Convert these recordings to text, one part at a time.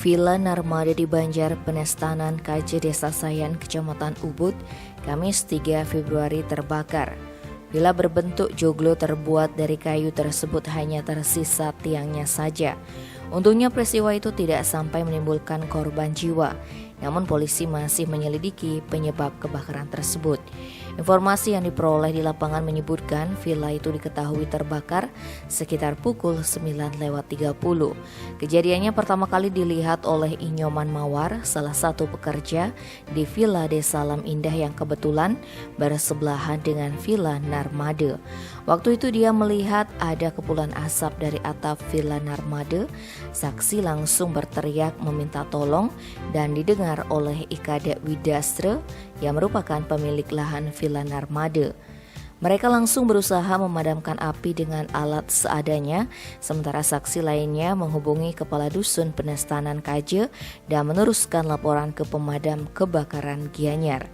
Villa Narmada di Banjar Penestanan KJ Desa Sayan, Kecamatan Ubud, Kamis 3 Februari terbakar. Villa berbentuk joglo terbuat dari kayu tersebut hanya tersisa tiangnya saja. Untungnya peristiwa itu tidak sampai menimbulkan korban jiwa, namun polisi masih menyelidiki penyebab kebakaran tersebut. Informasi yang diperoleh di lapangan menyebutkan villa itu diketahui terbakar sekitar pukul 9:30. Kejadiannya pertama kali dilihat oleh Inyoman Mawar, salah satu pekerja di Villa Desa Alam Indah yang kebetulan bersebelahan dengan Villa Narmada. Waktu itu dia melihat ada kepulan asap dari atap Villa Narmada. Saksi langsung berteriak meminta tolong dan didengar oleh Ika Dewi Dastre yang merupakan pemilik lahan Villa Narmada. Mereka langsung berusaha memadamkan api dengan alat seadanya, sementara saksi lainnya menghubungi Kepala Dusun Penestanan KJ dan meneruskan laporan ke pemadam kebakaran Gianyar.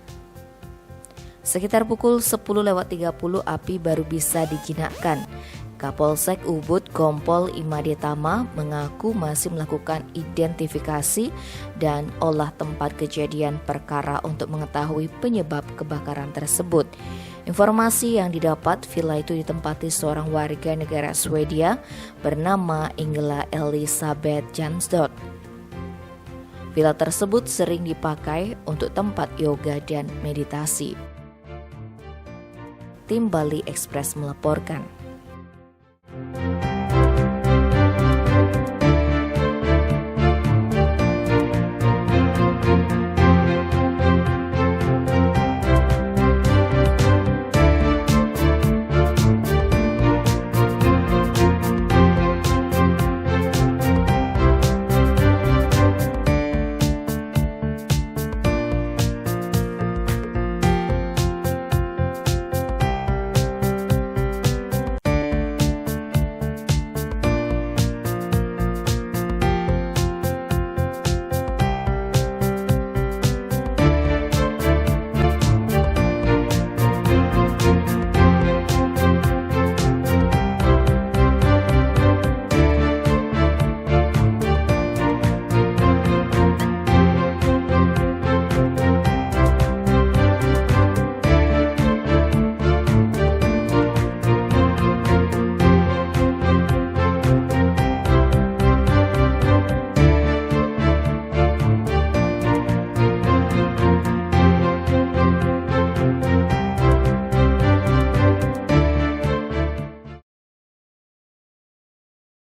Sekitar pukul 10:30 api baru bisa dijinakkan. Kapolsek Ubud Kompol Imade Tama mengaku masih melakukan identifikasi dan olah tempat kejadian perkara untuk mengetahui penyebab kebakaran tersebut. Informasi yang didapat, villa itu ditempati seorang warga negara Swedia bernama Ingela Elisabeth Jansdott. Villa tersebut sering dipakai untuk tempat yoga dan meditasi. Tim Bali Express melaporkan.